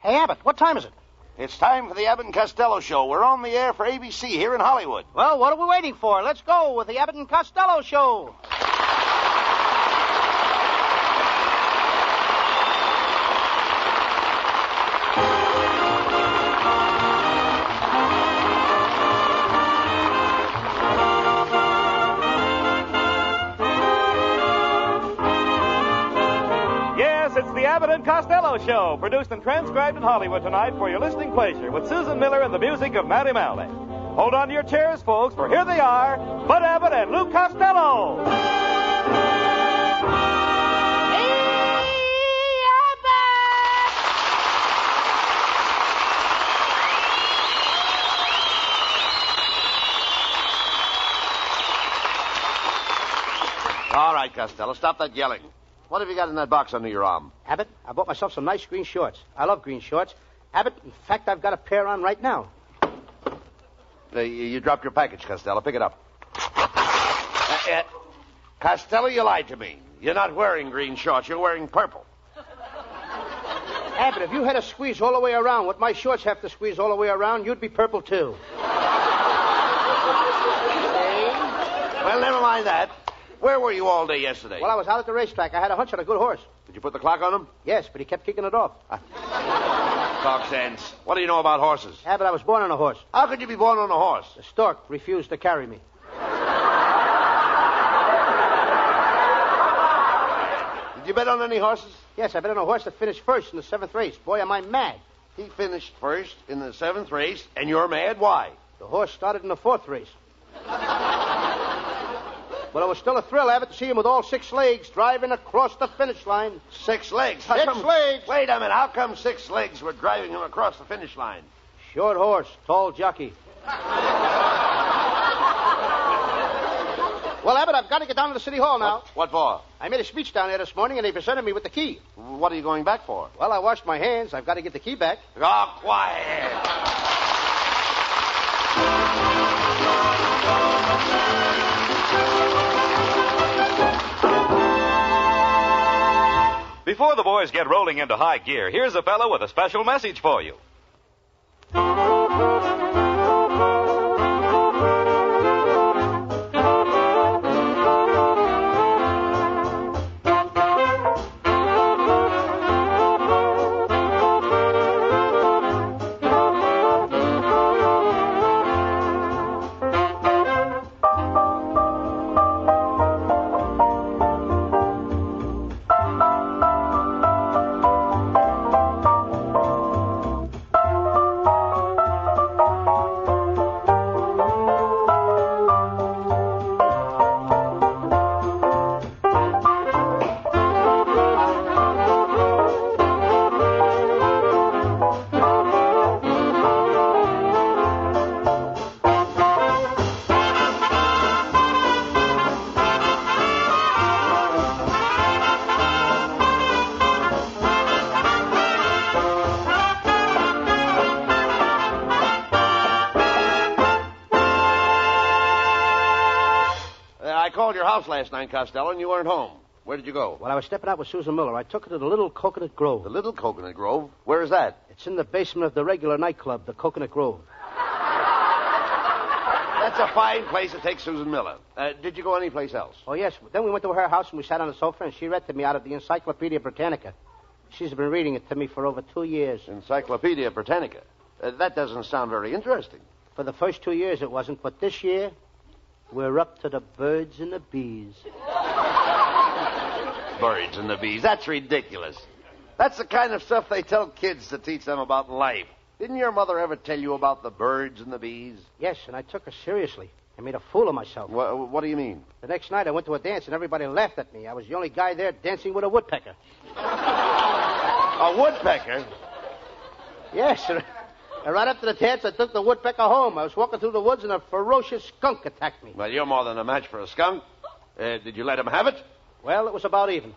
Hey, Abbott, what time is it? It's time for the Abbott and Costello Show. We're on the air for ABC here in Hollywood. Well, what are we waiting for? Let's go with the Abbott and Costello Show. It's the Abbott and Costello Show, produced and transcribed in Hollywood tonight for your listening pleasure, with Susan Miller and the music of Matty Malley. Hold on to your chairs, folks, for here they are, Bud Abbott and Lou Costello. All right, Costello, stop that yelling. What have you got in that box under your arm? Abbott, I bought myself some nice green shorts. I love green shorts. Abbott, in fact, I've got a pair on right now. You dropped your package, Costello. Pick it up. Costello, you lied to me. You're not wearing green shorts. You're wearing purple. Abbott, if you had to squeeze all the way around what my shorts have to squeeze all the way around, you'd be purple, too. Well, never mind that. Where were you all day yesterday? Well, I was out at the racetrack. I had a hunch on a good horse. Did you put the clock on him? Yes, but he kept kicking it off. Talk sense. What do you know about horses? Abbott, I was born on a horse. How could you be born on a horse? The stork refused to carry me. Did you bet on any horses? Yes, I bet on a horse that finished first in the 7th race. Boy, am I mad. He finished first in the 7th race, and you're mad? Why? The horse started in the 4th race. But it was still a thrill, Abbott, to see him with all 6 legs driving across the finish line. 6 legs? Six legs! Wait a minute. How come 6 legs were driving him across the finish line? Short horse, tall jockey. Well, Abbott, I've got to get down to the city hall now. What for? I made a speech down there this morning, and they presented me with the key. What are you going back for? Well, I washed my hands. I've got to get the key back. Oh, quiet. Before the boys get rolling into high gear, here's a fellow with a special message for you. I called your house last night, Costello, and you weren't home. Where did you go? Well, I was stepping out with Susan Miller. I took her to the Little Coconut Grove. The Little Coconut Grove? Where is that? It's in the basement of the regular nightclub, the Coconut Grove. That's a fine place to take Susan Miller. Did you go anyplace else? Oh, yes. Then we went to her house and we sat on the sofa, and she read to me out of the Encyclopedia Britannica. She's been reading it to me for over 2 years. Encyclopedia Britannica? That doesn't sound very interesting. For the first 2 years it wasn't, but this year, we're up to the birds and the bees. Birds and the bees. That's ridiculous. That's the kind of stuff they tell kids to teach them about life. Didn't your mother ever tell you about the birds and the bees? Yes, and I took her seriously. I made a fool of myself. What do you mean? The next night I went to a dance and everybody laughed at me. I was the only guy there dancing with a woodpecker. A woodpecker? Yes, sir. And right after the dance, I took the woodpecker home. I was walking through the woods and a ferocious skunk attacked me. Well, you're more than a match for a skunk. Did you let him have it? Well, it was about even.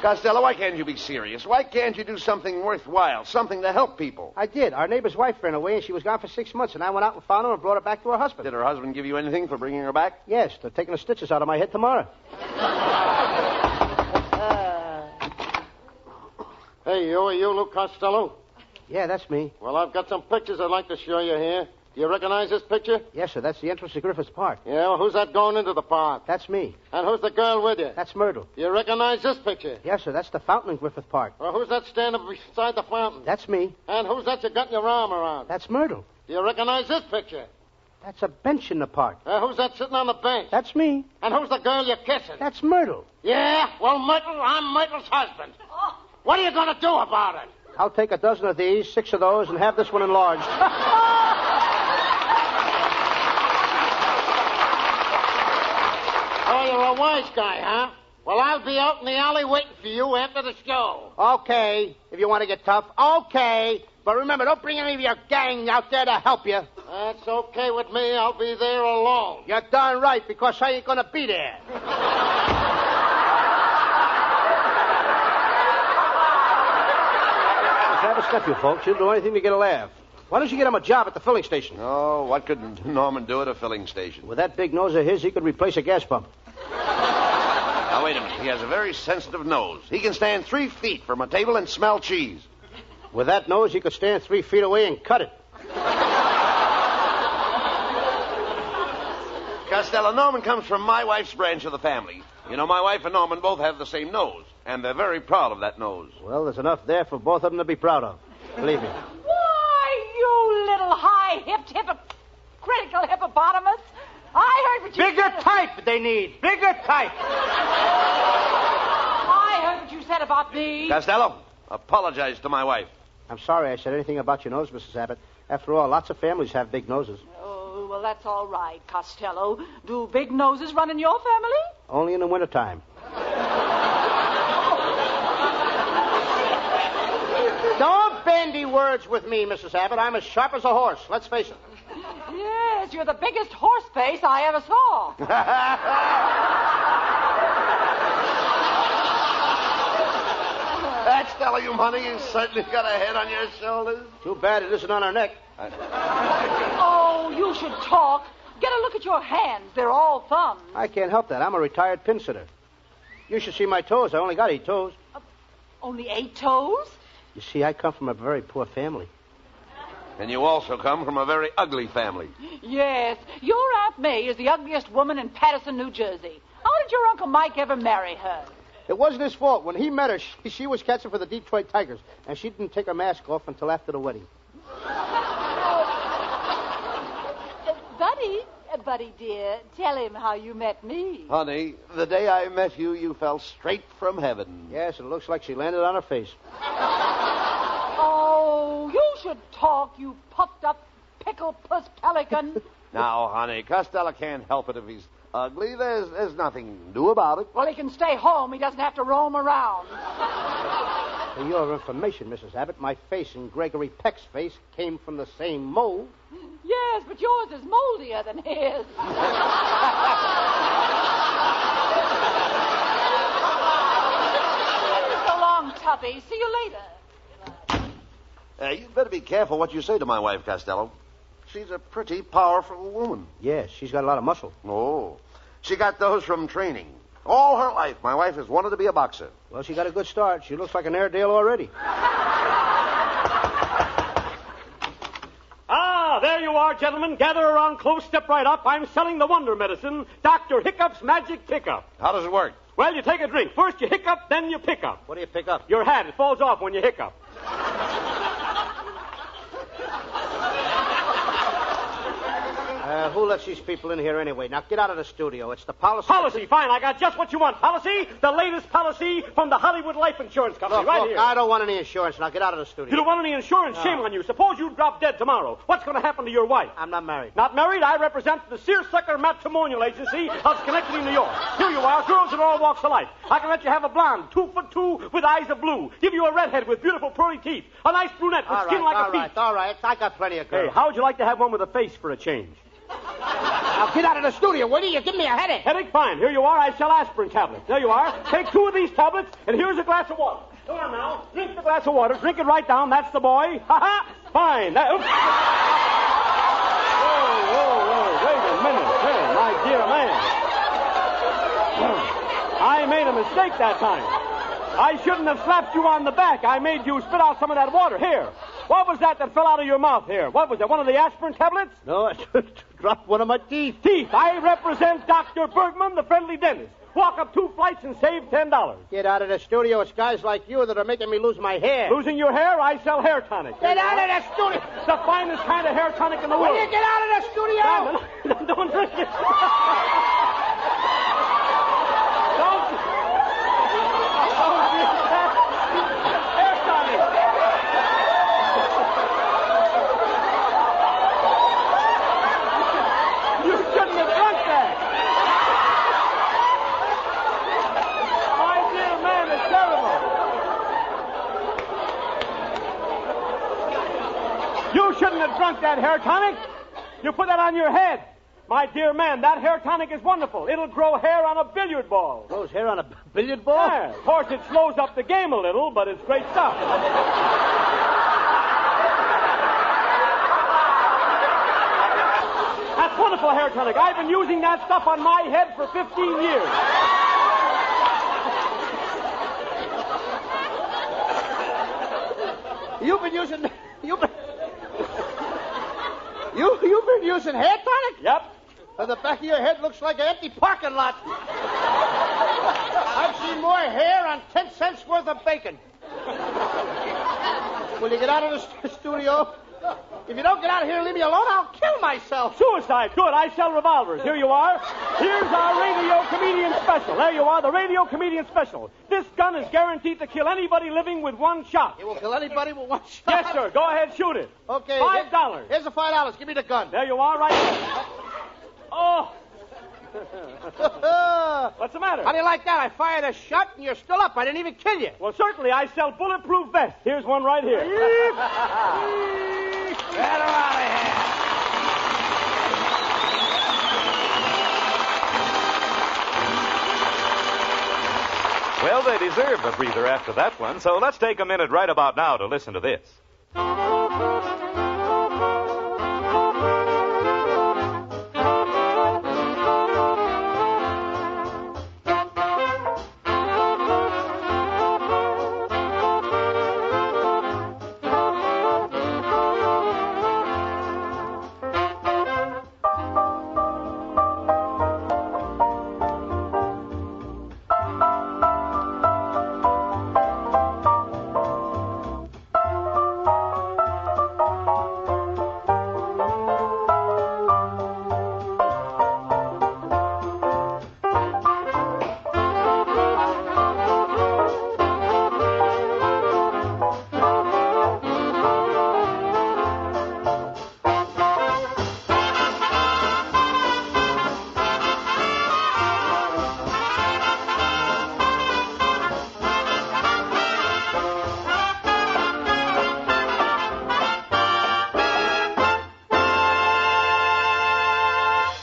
Costello, why can't you be serious? Why can't you do something worthwhile, something to help people? I did. Our neighbor's wife ran away, and she was gone for 6 months, and I went out and found her and brought her back to her husband. Did her husband give you anything for bringing her back? Yes, they're taking the stitches out of my head tomorrow. Hey, you Luke Costello? Yeah, that's me. Well, I've got some pictures I'd like to show you here. Do you recognize this picture? Yes, sir. That's the entrance to Griffith's Park. Yeah, well, who's that going into the park? That's me. And who's the girl with you? That's Myrtle. Do you recognize this picture? Yes, sir. That's the fountain in Griffith Park. Well, who's that standing beside the fountain? That's me. And who's that you got your arm around? That's Myrtle. Do you recognize this picture? That's a bench in the park. Who's that sitting on the bench? That's me. And who's the girl you're kissing? That's Myrtle. Yeah? Well, Myrtle, I'm Myrtle's husband. What are you going to do about it? I'll take a dozen of these, 6 of those, and have this one enlarged. Oh, you're a wise guy, huh? Well, I'll be out in the alley waiting for you after the show. Okay, if you want to get tough. Okay. But remember, don't bring any of your gang out there to help you. That's okay with me. I'll be there alone. You're darn right, because I ain't going to be there. Have a step, you folks. You'll do anything to get a laugh. Why don't you get him a job at the filling station? Oh, what could Norman do at a filling station? With that big nose of his, he could replace a gas pump. Now, wait a minute. He has a very sensitive nose. He can stand 3 feet from a table and smell cheese. With that nose, he could stand 3 feet away and cut it. Costello, Norman comes from my wife's branch of the family. You know, my wife and Norman both have the same nose, and they're very proud of that nose. Well, there's enough there for both of them to be proud of. Believe me. Why, you little high-hipped, hypocritical hippopotamus. I heard what you Bigger said... type they need. Bigger type. I heard what you said about me. Costello, apologize to my wife. I'm sorry I said anything about your nose, Mrs. Abbott. After all, lots of families have big noses. Oh, well, that's all right, Costello. Do big noses run in your family? Only in the wintertime. Don't bandy words with me, Mrs. Abbott. I'm as sharp as a horse. Let's face it. Yes, you're the biggest horse face I ever saw. That's telling you, honey. You certainly got a head on your shoulders. Too bad it isn't on our neck. Oh, you should talk. Get a look at your hands. They're all thumbs. I can't help that. I'm a retired pin sitter. You should see my toes. I only got 8 toes. Only 8 toes? You see, I come from a very poor family. And you also come from a very ugly family. Yes. Your Aunt May is the ugliest woman in Patterson, New Jersey. How did your Uncle Mike ever marry her? It wasn't his fault. When he met her, she was catching for the Detroit Tigers, and she didn't take her mask off until after the wedding. Buddy, dear, tell him how you met me. Honey, the day I met you, you fell straight from heaven. Yes, it looks like she landed on her face. Oh, you should talk, you puffed up pickle-puss pelican. Now, honey, Costello can't help it if he's ugly. There's nothing new about it. Well, he can stay home. He doesn't have to roam around. For your information, Mrs. Abbott, my face and Gregory Peck's face came from the same mold. Yes, but yours is moldier than his. So long, Tuppy. See you later. You'd better be careful what you say to my wife, Costello. She's a pretty powerful woman. Yes, she's got a lot of muscle. Oh. She got those from training. All her life, my wife has wanted to be a boxer. Well, she got a good start. She looks like an Airedale already. Ah, there you are, gentlemen. Gather around close, step right up. I'm selling the wonder medicine, Dr. Hiccup's Magic Pickup. How does it work? Well, you take a drink. First you hiccup, then you pick up. What do you pick up? Your hat. It falls off when you hiccup. Who lets these people in here anyway? Now, get out of the studio. It's the policy... Policy, fine. I got just what you want. Policy, the latest policy from the Hollywood Life Insurance Company. Look, Here. I don't want any insurance. Now, get out of the studio. You don't want any insurance? No. Shame on you. Suppose you drop dead tomorrow. What's going to happen to your wife? I'm not married. Not married? I represent the Seersucker Matrimonial Agency of Schenectady, New York. Here you are, girls in all walks of life. I can let you have a blonde, 2'2", with eyes of blue. Give you a redhead with beautiful pearly teeth. A nice brunette with skin like a peach. All right. I got plenty of girls. Hey, how would you like to have one with a face for a change? Now get out of the studio, will you? You give me a headache. Headache? Fine. Here you are. I sell aspirin tablets. There you are. Take 2 of these tablets, and here's a glass of water. Come on now. Drink the glass of water. Drink it right down. That's the boy. Ha-ha. Fine. Whoa. Wait a minute. Hey, my dear man. I made a mistake that time. I shouldn't have slapped you on the back. I made you spit out some of that water. Here. What was that fell out of your mouth here? What was that? One of the aspirin tablets? No, I dropped one of my teeth. Teeth. I represent Dr. Bergman, the friendly dentist. Walk up 2 flights and save $10. Get out of the studio. It's guys like you that are making me lose my hair. Losing your hair? I sell hair tonic. Get out of the studio. The finest kind of hair tonic in the world. Will you get out of the studio? No, don't drink it. Don't drink that. Hair tonic. You shouldn't have drunk that. My dear man, it's terrible. You shouldn't have drunk that hair tonic. You put that on your head. My dear man, that hair tonic is wonderful. It'll grow hair on a billiard ball. Grows hair on a billiard ball? Yeah. Of course, it slows up the game a little, but it's great stuff. That's wonderful hair tonic. I've been using that stuff on my head for 15 years. You've been using hair tonic? Yep. The back of your head looks like an empty parking lot. I've seen more hair on 10 cents worth of bacon. Will you get out of the studio? If you don't get out of here and leave me alone, I'll kill myself. Suicide. Good. I sell revolvers. Here you are. Here's our radio comedian special. There you are, the radio comedian special. This gun is guaranteed to kill anybody living with 1 shot. It will kill anybody with 1 shot? Yes, sir. Go ahead, shoot it. Okay. $5. Here's the $5. Give me the gun. There you are, right there. Oh. What's the matter? How do you like that? I fired a shot and you're still up. I didn't even kill you. Well, certainly I sell bulletproof vests. Here's one right here. Get her out of here. Well, they deserve a breather after that one, so let's take a minute right about now to listen to this.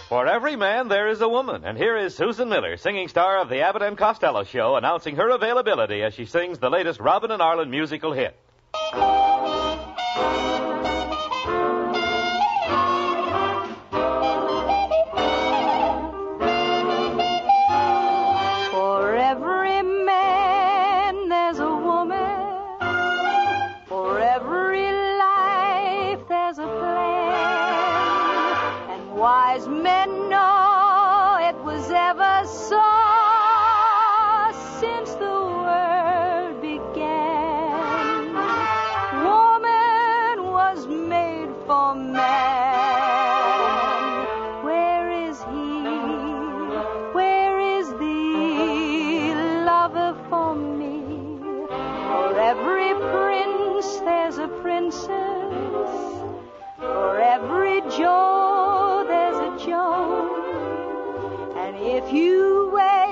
For every man, there is a woman. And here is Susan Miller, singing star of the Abbott and Costello show, announcing her availability as she sings the latest Robin and Arlen musical hit. For every man, there's a woman. For every life, there's a plan. And wise men know it was ever so since the world began. Woman was made for man. Where is he? Where is the lover for me? For every prince, there's a princess. For every Joe, there's a Joe. And if you wait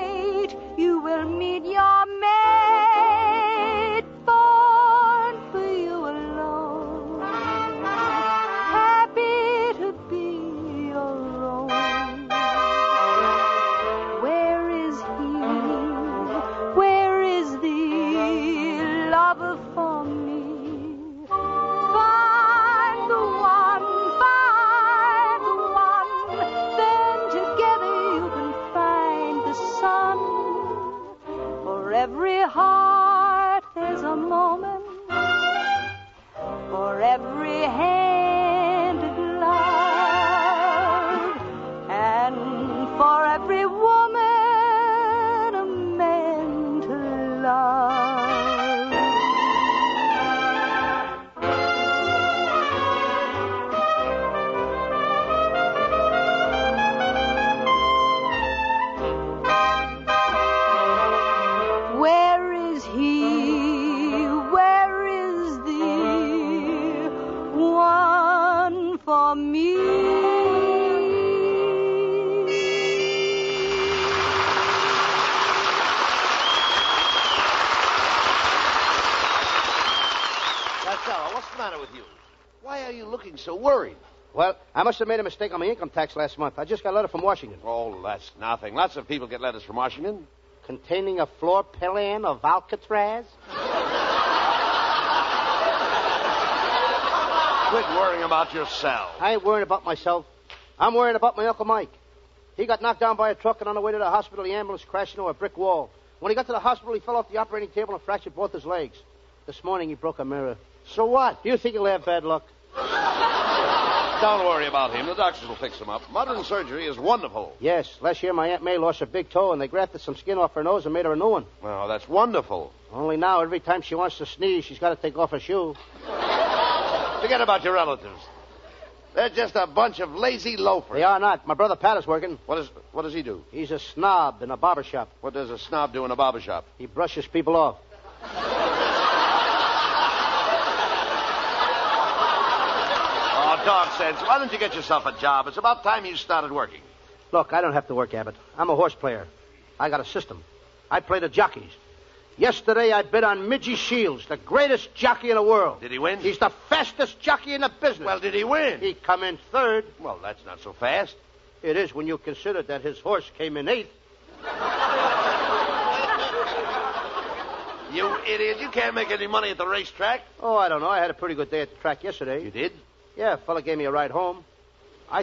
looking so worried? Well, I must have made a mistake on my income tax last month. I just got a letter from Washington. Oh, that's nothing. Lots of people get letters from Washington. Containing a floor plan of Alcatraz? Quit worrying about yourself. I ain't worrying about myself. I'm worrying about my Uncle Mike. He got knocked down by a truck, and on the way to the hospital, the ambulance crashed into a brick wall. When he got to the hospital, he fell off the operating table and fractured both his legs. This morning, he broke a mirror. So what? Do you think he'll have bad luck? Don't worry about him. The doctors will fix him up. Modern surgery is wonderful. Yes. Last year, my Aunt May lost her big toe, and they grafted some skin off her nose and made her a new one. Oh, that's wonderful. Only now, every time she wants to sneeze, she's got to take off her shoe. Forget about your relatives. They're just a bunch of lazy loafers. They are not. My brother Pat is working. What does he do? He's a snob in a barber shop. What does a snob do in a barber shop? He brushes people off. Oh, dog sense. Why don't you get yourself a job? It's about time you started working. Look, I don't have to work, Abbott. I'm a horse player. I got a system. I play the jockeys. Yesterday, I bet on Midgie Shields, the greatest jockey in the world. Did he win? He's the fastest jockey in the business. Well, did he win? He come in third. Well, that's not so fast. It is when you consider that his horse came in eighth. You idiot. You can't make any money at the racetrack. Oh, I don't know. I had a pretty good day at the track yesterday. You did? Yeah, a fella gave me a ride home. I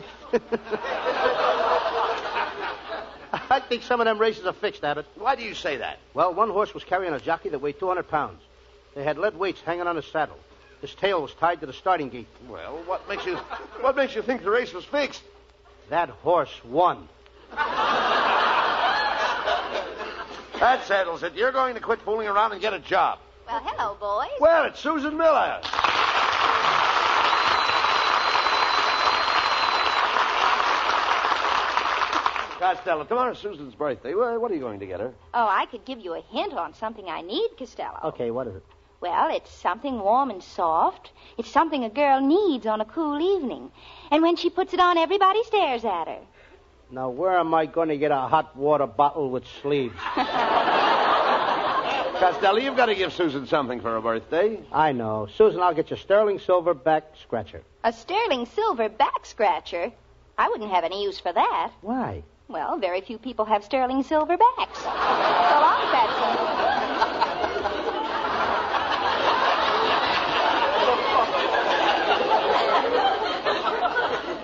think some of them races are fixed, Abbott. Why do you say that? Well, one horse was carrying a jockey that weighed 200 pounds. They had lead weights hanging on his saddle. His tail was tied to the starting gate. Well, what makes you think the race was fixed? That horse won. That settles it. You're going to quit fooling around and get a job. Well, hello, boys. Well, it's Susan Miller. Costello, tomorrow's Susan's birthday. What are you going to get her? Oh, I could give you a hint on something I need, Costello. Okay, what is it? Well, it's something warm and soft. It's something a girl needs on a cool evening. And when she puts it on, everybody stares at her. Now, where am I going to get a hot water bottle with sleeves? Costello, you've got to give Susan something for her birthday. I know. Susan, I'll get you a sterling silver back scratcher. A sterling silver back scratcher? I wouldn't have any use for that. Why? Well, very few people have sterling silver backs. So long, Patsy.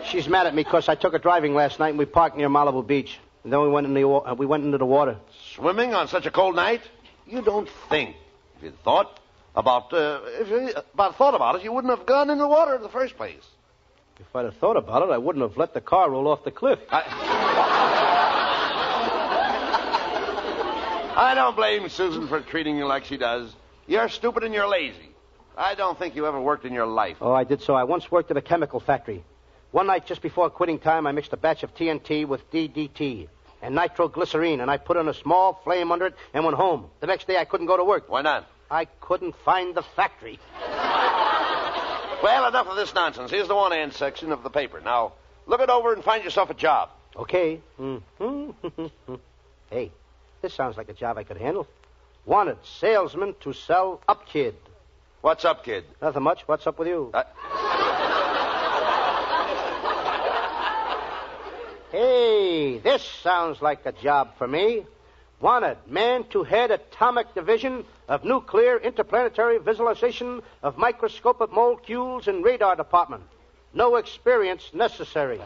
She's mad at me because I took her driving last night and we parked near Malibu Beach. And then we went into the water. Swimming on such a cold night? You don't think. If you'd thought about it, you wouldn't have gone in the water in the first place. If I'd have thought about it, I wouldn't have let the car roll off the cliff. I don't blame Susan for treating you like she does. You're stupid and you're lazy. I don't think you ever worked in your life. Oh, I did so. I once worked at a chemical factory. One night, just before quitting time, I mixed a batch of TNT with DDT and nitroglycerine, and I put on a small flame under it and went home. The next day, I couldn't go to work. Why not? I couldn't find the factory. Well, enough of this nonsense. Here's the one-hand section of the paper. Now, look it over and find yourself a job. Okay. Hey, this sounds like a job I could handle. Wanted salesman to sell Up Kid. What's up, kid? Nothing much. What's up with you? Hey, this sounds like a job for me. Wanted man to head atomic division of nuclear interplanetary visualization of microscopic molecules in radar department. No experience necessary.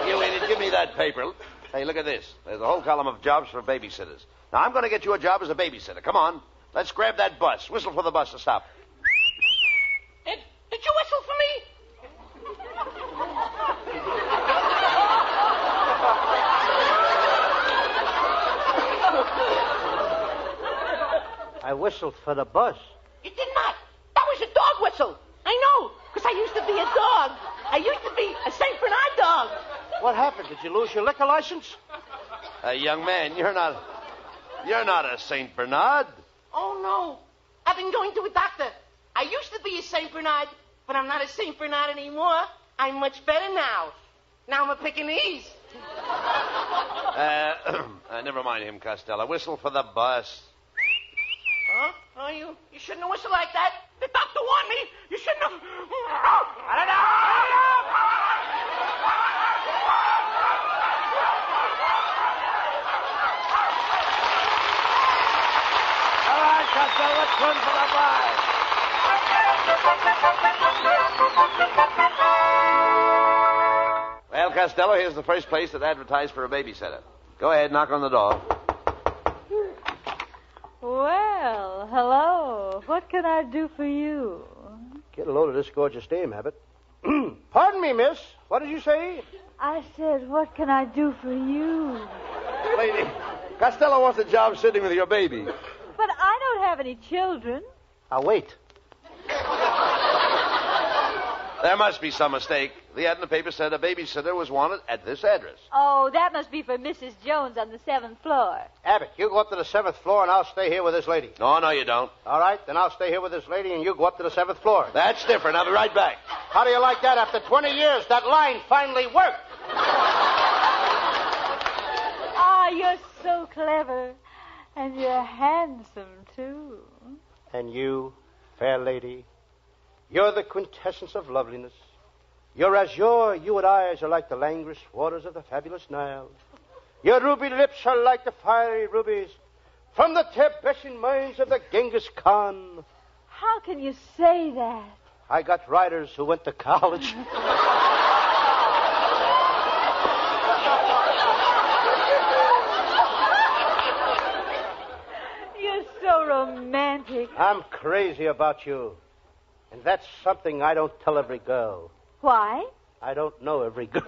You idiot, give me that paper. Hey, look at this. There's a whole column of jobs for babysitters. Now, I'm going to get you a job as a babysitter. Come on. Let's grab that bus. Whistle for the bus to stop. Did you whistle for me? I whistled for the bus. You did not. That was a dog whistle. I know, because I used to be a dog. I used to be a St. Bernard dog. What happened? Did you lose your liquor license? Young man, you're not a St. Bernard. Oh, no. I've been going to a doctor. I used to be a St. Bernard, but I'm not a St. Bernard anymore. I'm much better now. Now I'm a Pekingese. Never mind him, Costello. Whistle for the bus. Huh? Oh, you shouldn't have whistled like that. The doctor warned me. You shouldn't have... All right, Costello, let's run for the line. Well, Costello, here's the first place that advertised for a babysitter. Go ahead, knock on the door. Well, hello. What can I do for you? Get a load of this gorgeous dame, Abbott. Pardon me, miss. What did you say? I said, what can I do for you? Lady, Costello wants a job sitting with your baby. But I don't have any children. I'll wait. There must be some mistake. The ad in the paper said a babysitter was wanted at this address. Oh, that must be for Mrs. Jones on the 7th floor. Abbott, you go up to the 7th floor and I'll stay here with this lady. No, you don't. All right, then I'll stay here with this lady and you go up to the 7th floor. That's different. I'll be right back. How do you like that? After 20 years, that line finally worked. Ah, you're so clever. And you're handsome, too. And you, fair lady, you're the quintessence of loveliness. Your azure, hued eyes are like the languorous waters of the fabulous Nile. Your ruby lips are like the fiery rubies from the Tibetan mines of the Genghis Khan. How can you say that? I got riders who went to college. You're so romantic. I'm crazy about you. And that's something I don't tell every girl. Why? I don't know every girl.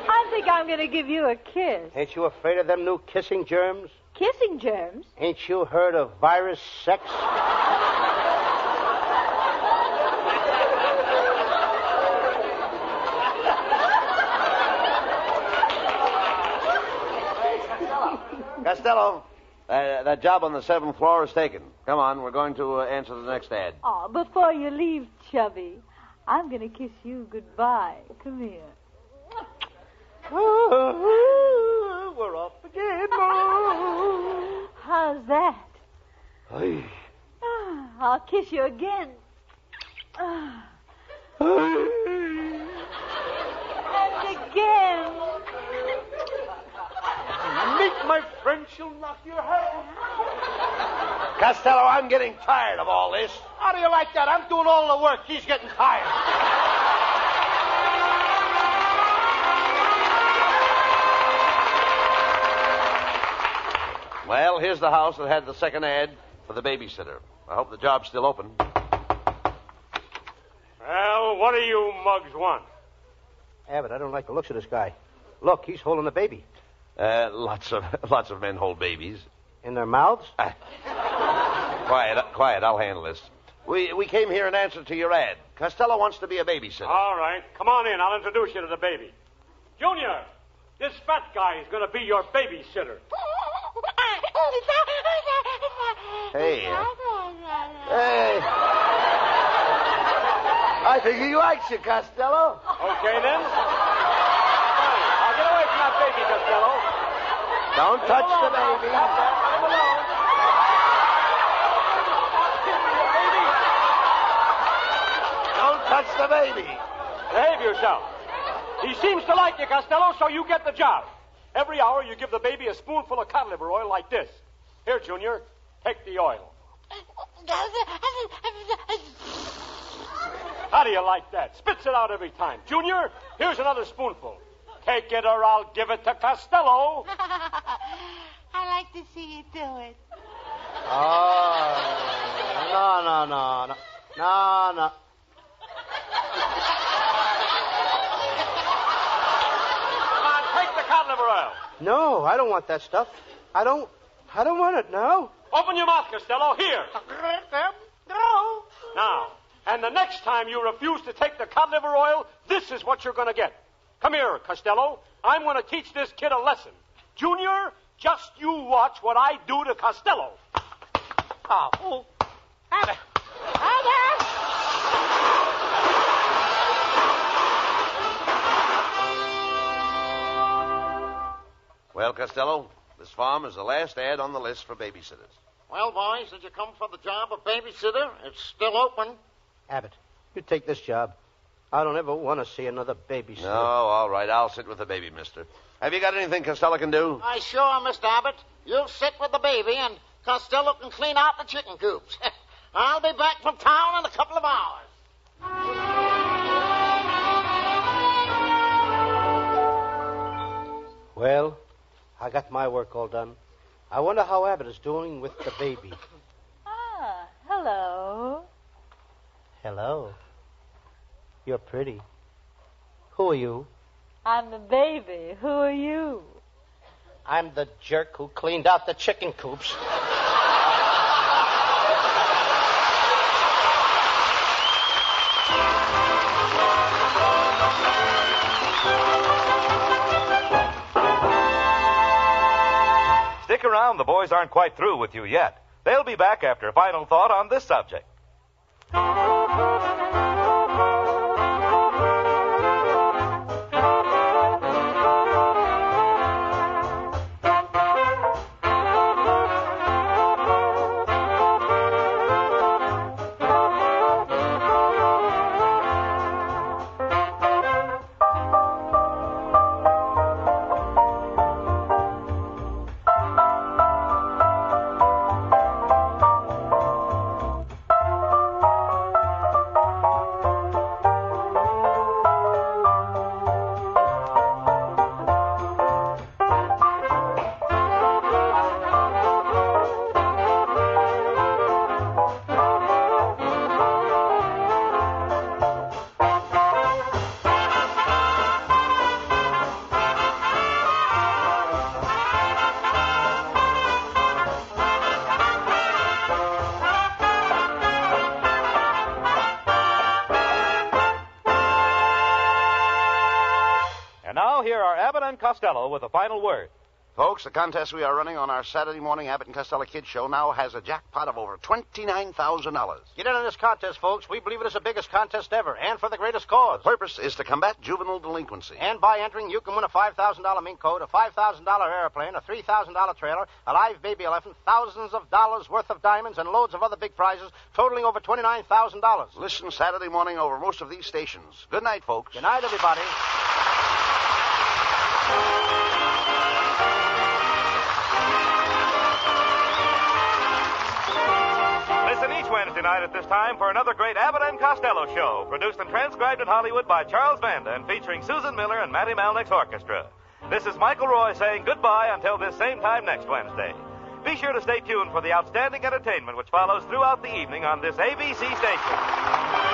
I think I'm going to give you a kiss. Ain't you afraid of them new kissing germs? Kissing germs? Ain't you heard of virus sex? Costello, that job on the 7th floor is taken. Come on, we're going to answer the next ad. Oh, before you leave, Chubby, I'm going to kiss you goodbye. Come here. We're off again. How's that? Ay. I'll kiss you again. And again. Meet my friend, she'll knock your head. Costello, I'm getting tired of all this. How do you like that? I'm doing all the work. He's getting tired. Well, here's the house that had the second ad for the babysitter. I hope the job's still open. Well, what do you mugs want? Abbott, I don't like the looks of this guy. Look, he's holding a baby. Lots of men hold babies. In their mouths? Quiet, I'll handle this. We came here in answer to your ad. Costello wants to be a babysitter. All right. Come on in. I'll introduce you to the baby. Junior, this fat guy is going to be your babysitter. Hey. I figure you likes you, Costello. Okay, then. Now, get away from that baby, Costello. Don't touch the baby. Let him alone. Don't touch the baby. Behave yourself. He seems to like you, Costello, so you get the job. Every hour you give the baby a spoonful of cod liver oil like this. Here, Junior, take the oil. How do you like that? Spits it out every time. Junior, here's another spoonful. Take it or I'll give it to Costello. I like to see you do it. Oh, no. Come on, take the cod liver oil. No, I don't want that stuff. I don't want it now. Open your mouth, Costello. Here. No. Now, and the next time you refuse to take the cod liver oil, this is what you're going to get. Come here, Costello. I'm going to teach this kid a lesson. Junior, just you watch what I do to Costello. Oh. Abbott. Well, Costello, this farm is the last ad on the list for babysitters. Well, boys, did you come for the job of babysitter? It's still open. Abbott, you take this job. I don't ever want to see another babysitter. No, all right. I'll sit with the baby, mister. Have you got anything Costello can do? Why, sure, Mr. Abbott. You sit with the baby, and Costello can clean out the chicken coops. I'll be back from town in a couple of hours. Well, I got my work all done. I wonder how Abbott is doing with the baby. Ah, hello. Hello. You're pretty. Who are you? I'm the baby. Who are you? I'm the jerk who cleaned out the chicken coops. Stick around. The boys aren't quite through with you yet. They'll be back after a final thought on this subject. Now, here are Abbott and Costello with a final word. Folks, the contest we are running on our Saturday morning Abbott and Costello Kids Show now has a jackpot of over $29,000. Get in on this contest, folks. We believe it is the biggest contest ever, and for the greatest cause. The purpose is to combat juvenile delinquency. And by entering, you can win a $5,000 mink coat, a $5,000 airplane, a $3,000 trailer, a live baby elephant, thousands of dollars worth of diamonds, and loads of other big prizes, totaling over $29,000. Listen Saturday morning over most of these stations. Good night, folks. Good night, everybody. Listen each Wednesday night at this time for another great Abbott and Costello show, produced and transcribed in Hollywood by Charles Vanda and featuring Susan Miller and Matty Malnick's orchestra. This is Michael Roy saying goodbye until this same time next Wednesday. Be sure to stay tuned for the outstanding entertainment which follows throughout the evening on this ABC station.